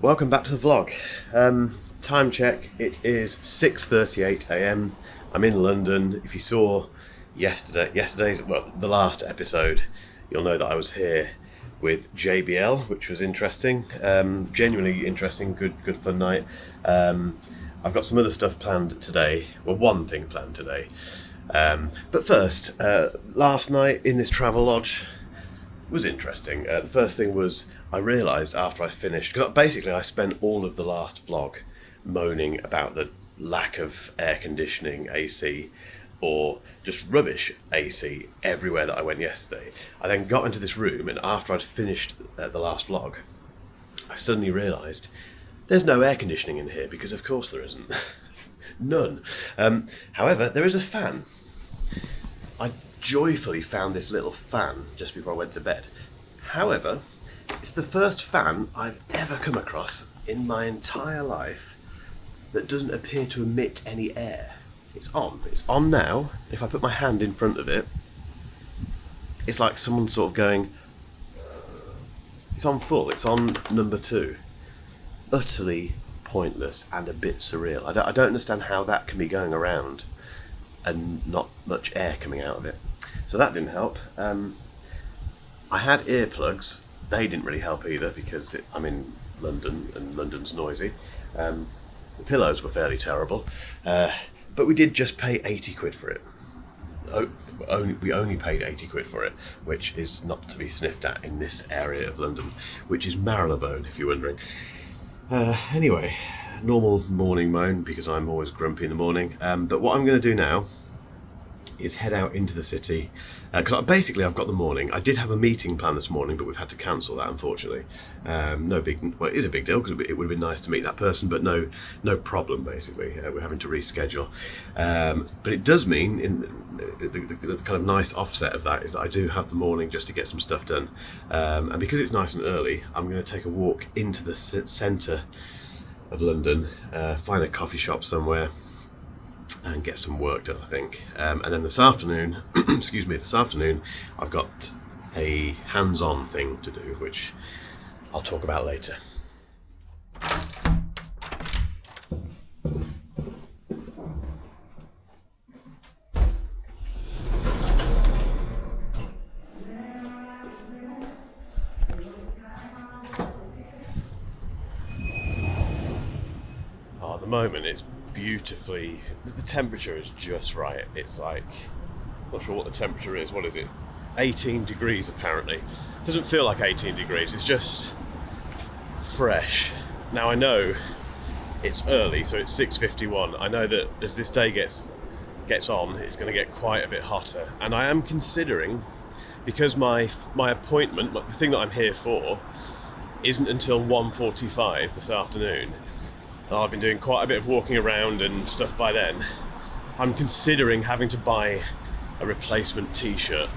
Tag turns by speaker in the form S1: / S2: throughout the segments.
S1: Welcome back to the vlog. Time check, it is 6:38 a.m. I'm in London. If you saw the last episode, you'll know that I was here with JBL, which was interesting, genuinely interesting, good fun night. I've got some other stuff planned today, well, one thing planned today. But first, last night in this travel lodge was interesting. The first thing was I realised after I finished, because basically I spent all of the last vlog moaning about the lack of air conditioning, AC, or just rubbish AC everywhere that I went yesterday. I then got into this room, and after I'd finished the last vlog, I suddenly realised there's no air conditioning in here, because of course there isn't. None. However, there is a fan. I joyfully found this little fan just before I went to bed. However, it's the first fan I've ever come across in my entire life that doesn't appear to emit any air. It's on now. If I put my hand in front of it, it's like someone sort of going, it's on full, it's on number 2. Utterly pointless and a bit surreal. I don't understand how that can be going around and not much air coming out of it. So that didn't help. I had earplugs. They didn't really help either because I'm in London and London's noisy. The pillows were fairly terrible. But we did just pay 80 quid for it. We only paid 80 quid for it, which is not to be sniffed at in this area of London, which is Marylebone, if you're wondering. Anyway, normal morning moan because I'm always grumpy in the morning. But what I'm going to do now is head out into the city because I've got the morning. I did have a meeting planned this morning, but we've had to cancel that, unfortunately. It is a big deal because it would have been nice to meet that person, but no problem. Basically, we're having to reschedule. But it does mean the kind of nice offset of that is that I do have the morning just to get some stuff done, and because it's nice and early, I'm going to take a walk into the centre of London, find a coffee shop somewhere, and get some work done, I think. And then this afternoon, I've got a hands-on thing to do, which I'll talk about later. At the moment, it's beautifully, the temperature is just right. It's like, not sure what the temperature is, what is it, 18 degrees apparently. It doesn't feel like 18 degrees, it's just fresh. Now I know it's early, so it's 6:51. I know that as this day gets on, it's going to get quite a bit hotter, and I am considering, because my appointment, the thing that I'm here for, isn't until 1:45 this afternoon. I've been doing quite a bit of walking around and stuff by then. I'm considering having to buy a replacement t-shirt.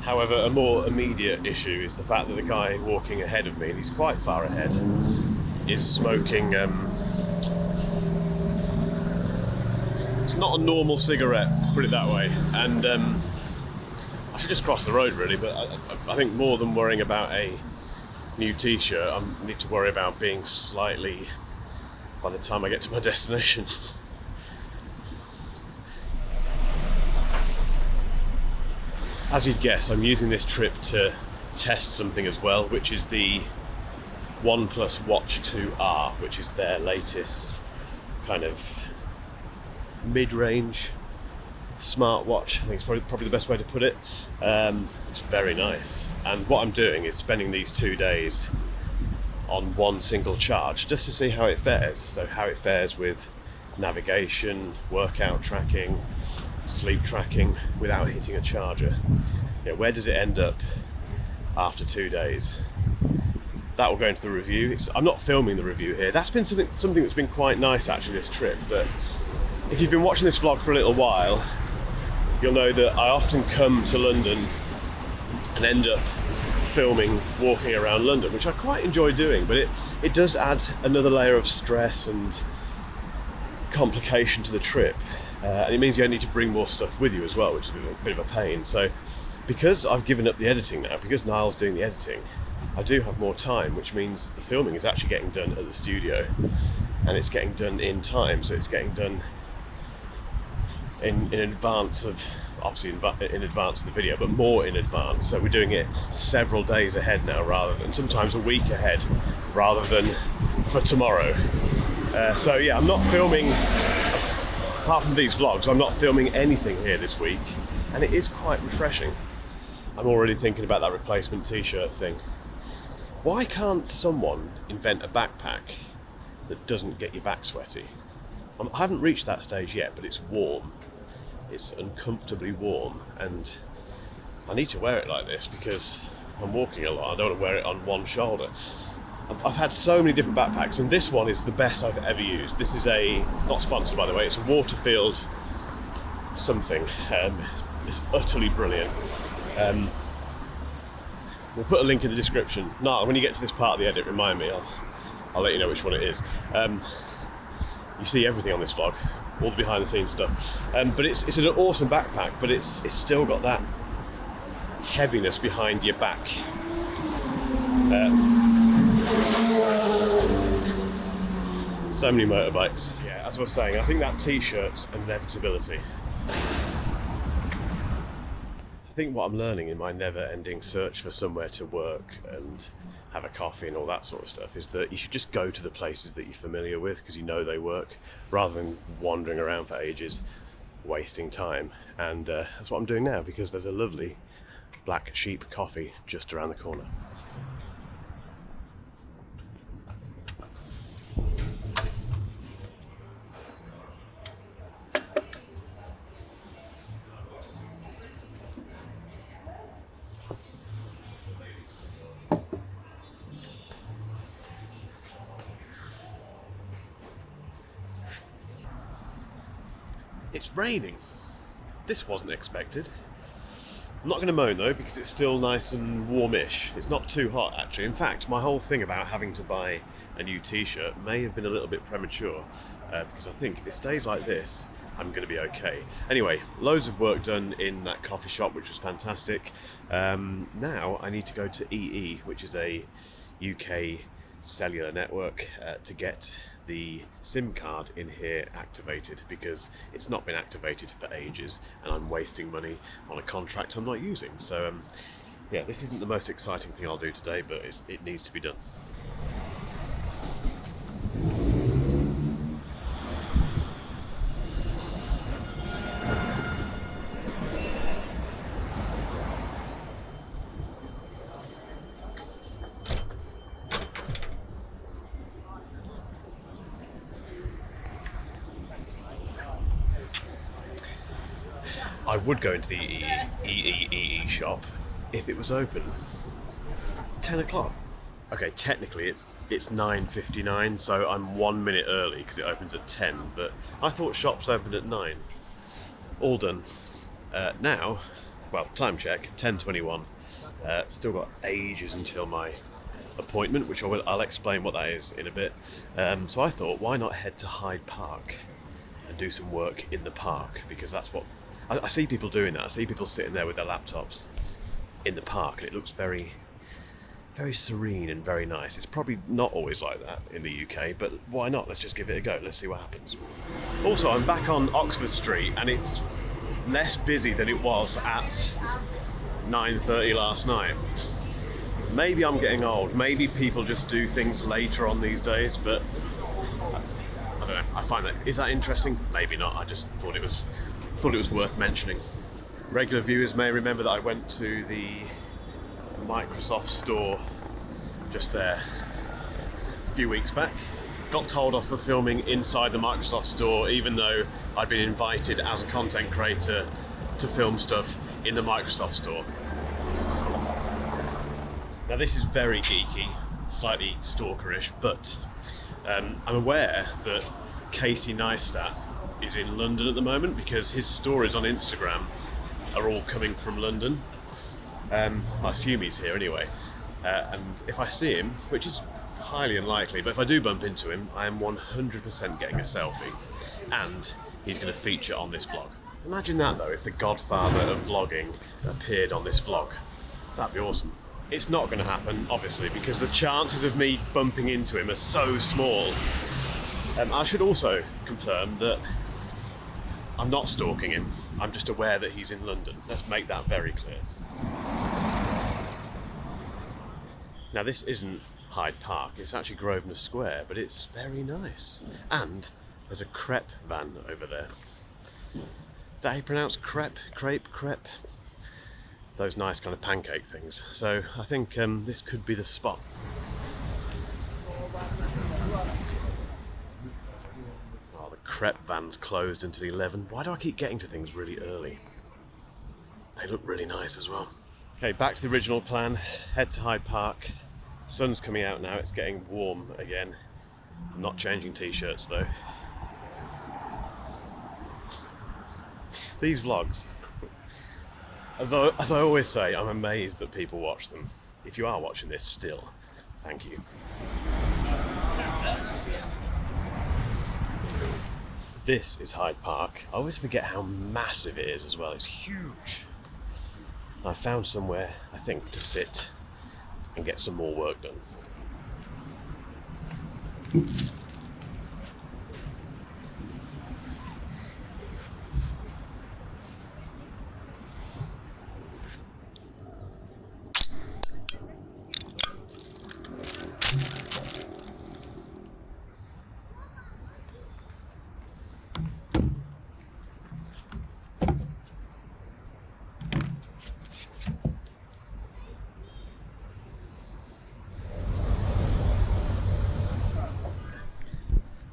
S1: However, a more immediate issue is the fact that the guy walking ahead of me, and he's quite far ahead, is smoking, it's not a normal cigarette, let's put it that way. And I should just cross the road really, but I think more than worrying about a new t-shirt, I need to worry about being slightly, by the time I get to my destination. As you'd guess, I'm using this trip to test something as well, which is the OnePlus Watch 2R, which is their latest kind of mid-range smartwatch. I think it's probably the best way to put it. It's very nice, and what I'm doing is spending these 2 days on one single charge just to see how it fares. So how it fares with navigation, workout tracking, sleep tracking without hitting a charger. Where does it end up after 2 days? That will go into the review. I'm not filming the review here. That's been something that's been quite nice actually this trip, but if you've been watching this vlog for a little while, you'll know that I often come to London and end up filming walking around London, which I quite enjoy doing, but it does add another layer of stress and complication to the trip, and it means you need to bring more stuff with you as well, which is a bit of a pain. So because I've given up the editing now, because Niall's doing the editing, I do have more time, which means the filming is actually getting done at the studio, and it's getting done in time, so it's getting done in advance of, obviously in advance of the video, but more in advance. So we're doing it several days ahead now, rather than sometimes a week ahead, rather than for tomorrow. So yeah, I'm not filming, apart from these vlogs, I'm not filming anything here this week, and it is quite refreshing. I'm already thinking about that replacement t-shirt thing. Why can't someone invent a backpack that doesn't get your back sweaty? I haven't reached that stage yet, but it's warm. It's uncomfortably warm, and I need to wear it like this because I'm walking a lot. I don't want to wear it on one shoulder. I've had so many different backpacks, and this one is the best I've ever used. This is not sponsored by the way, it's a Waterfield something. It's utterly brilliant. We'll put a link in the description. No, when you get to this part of the edit, remind me, I'll let you know which one it is. You see everything on this vlog, all the behind the scenes stuff. But it's an awesome backpack, but it's still got that heaviness behind your back. So many motorbikes. Yeah, as I was saying, I think that t-shirt's inevitability. I think what I'm learning in my never-ending search for somewhere to work and have a coffee and all that sort of stuff is that you should just go to the places that you're familiar with because you know they work, rather than wandering around for ages wasting time. And that's what I'm doing now, because there's a lovely Black Sheep coffee just around the corner. It's raining. This wasn't expected. I'm not going to moan though, because it's still nice and warmish. It's not too hot actually. In fact, my whole thing about having to buy a new t-shirt may have been a little bit premature, because I think if it stays like this, I'm going to be okay. Anyway, loads of work done in that coffee shop, which was fantastic. Now I need to go to EE, which is a UK cellular network, to get the SIM card in here activated, because it's not been activated for ages and I'm wasting money on a contract I'm not using. So yeah, this isn't the most exciting thing I'll do today, but it needs to be done. I would go into the EE shop if it was open. 10 o'clock. Okay, technically it's 9:59, so I'm 1 minute early because it opens at 10, but I thought shops opened at 9. All done. Now, well, time check, 10:21. Still got ages until my appointment, which I'll explain what that is in a bit. So I thought, why not head to Hyde Park and do some work in the park, because that's what I see people doing that. I see people sitting there with their laptops in the park, and it looks very, very serene and very nice. It's probably not always like that in the UK, but why not? Let's just give it a go. Let's see what happens. Also, I'm back on Oxford Street, and it's less busy than it was at 9:30 last night. Maybe I'm getting old. Maybe people just do things later on these days, but I don't know. I find that, is that interesting? Maybe not. I just thought it was worth mentioning. Regular viewers may remember that I went to the Microsoft store just there a few weeks back. Got told off for filming inside the Microsoft store, even though I'd been invited as a content creator to film stuff in the Microsoft store. Now this is very geeky, slightly stalkerish, but I'm aware that Casey Neistat is in London at the moment, because his stories on Instagram are all coming from London. I assume he's here anyway. And if I see him, which is highly unlikely, but if I do bump into him, I am 100% getting a selfie, and he's going to feature on this vlog. Imagine that though, if the godfather of vlogging appeared on this vlog. That'd be awesome. it's not going to happen, obviously, because the chances of me bumping into him are so small. I should also confirm that I'm not stalking him. I'm just aware that he's in London. Let's make that very clear. Now, this isn't Hyde Park, it's actually Grosvenor Square, but it's very nice. And there's a crepe van over there. Is that how you pronounce crepe? Crepe? Those nice kind of pancake things. So I think this could be the spot. Oh, the crepe van's closed until 11. Why do I keep getting to things really early? They look really nice as well. Okay, back to the original plan. Head to Hyde Park. Sun's coming out now, it's getting warm again. I'm not changing t-shirts though. These vlogs, as I always say, I'm amazed that people watch them. If you are watching this still, thank you. This is Hyde Park. I always forget how massive it is as well. It's huge. I found somewhere, I think, to sit and get some more work done.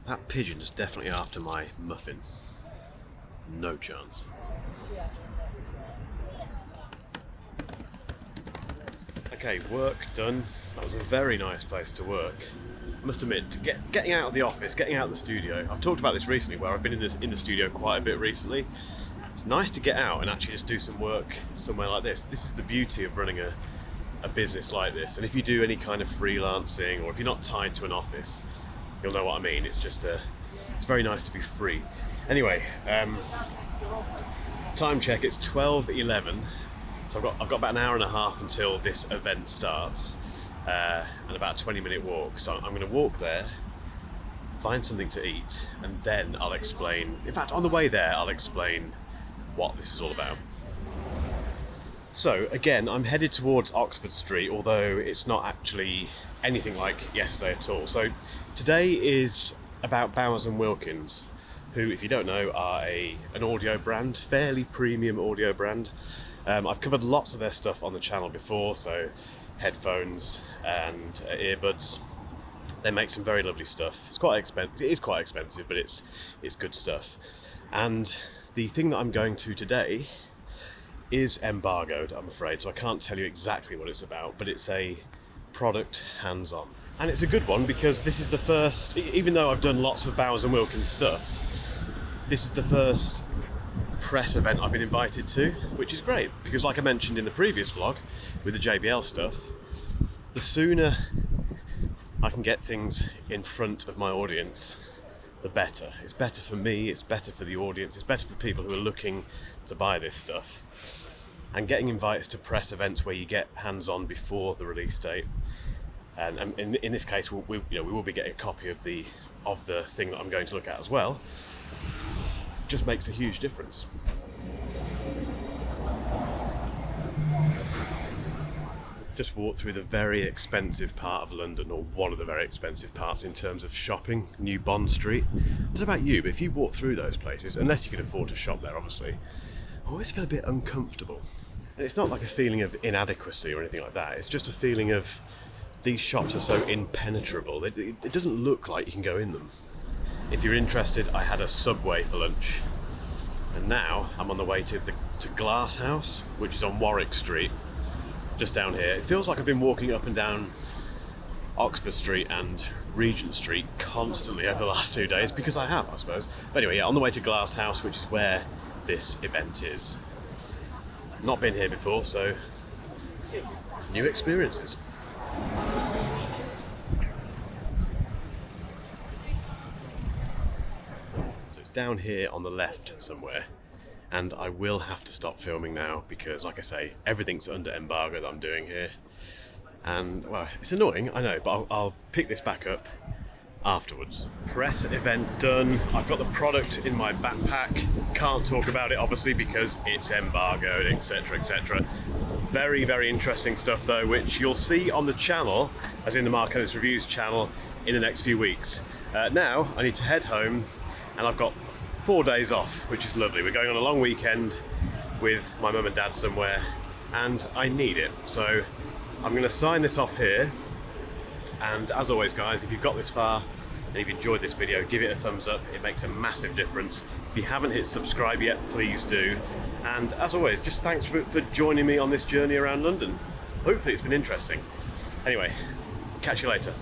S1: That pigeon is definitely after my muffin. No chance. Okay, work done. That was a very nice place to work. I must admit, getting out of the office, getting out of the studio, I've talked about this recently where I've been in the studio quite a bit recently. It's nice to get out and actually just do some work somewhere like this. This is the beauty of running a business like this. And if you do any kind of freelancing or if you're not tied to an office, you'll know what I mean. It's just it's very nice to be free. Anyway, time check. It's 12:11, so I've got about an hour and a half until this event starts, and about a 20-minute walk. So I'm going to walk there, find something to eat, and then I'll explain. In fact, on the way there, I'll explain what this is all about. So again, I'm headed towards Oxford Street, although it's not actually anything like yesterday at all. So today is about Bowers & Wilkins, who, if you don't know, are an audio brand, fairly premium audio brand. I've covered lots of their stuff on the channel before, so headphones and earbuds. They make some very lovely stuff. It's quite expensive. It is quite expensive, but it's good stuff. And the thing that I'm going to today is embargoed, I'm afraid, so I can't tell you exactly what it's about, but it's a product hands-on. And it's a good one because this is the first, even though I've done lots of Bowers & Wilkins stuff, this is the first press event I've been invited to, which is great because, like I mentioned in the previous vlog with the JBL stuff, the sooner I can get things in front of my audience, the better. It's better for me, it's better for the audience, it's better for people who are looking to buy this stuff. And getting invites to press events where you get hands-on before the release date, and in this case, we will be getting a copy of the thing that I'm going to look at as well. Just makes a huge difference. Just walked through the very expensive part of London, or one of the very expensive parts in terms of shopping, New Bond Street. I don't know about you, but if you walk through those places, unless you can afford to shop there, obviously, I always feel a bit uncomfortable. And it's not like a feeling of inadequacy or anything like that. It's just a feeling of these shops are so impenetrable. It doesn't look like you can go in them. If you're interested, I had a Subway for lunch. And now I'm on the way to Glass House, which is on Warwick Street, just down here. It feels like I've been walking up and down Oxford Street and Regent Street constantly over the last 2 days, because I have, I suppose. But anyway, yeah, on the way to Glass House, which is where this event is. Not been here before, so new experiences. So it's down here on the left somewhere, and I will have to stop filming now because, like I say, everything's under embargo that I'm doing here. And, well, it's annoying, I know, but I'll pick this back up afterwards. Press event done. I've got the product in my backpack. Can't talk about it, obviously, because it's embargoed, etc., etc. Very, very interesting stuff, though, which you'll see on the channel, as in the Mark Ellis Reviews channel, in the next few weeks. Now, I need to head home, and I've got 4 days off, which is lovely. We're going on a long weekend with my mum and dad somewhere, and I need it. So I'm going to sign this off here. And as always, guys, if you've got this far and you've enjoyed this video, give it a thumbs up. It makes a massive difference. If you haven't hit subscribe yet, please do. And as always, just thanks for joining me on this journey around London. Hopefully it's been interesting. Anyway, catch you later.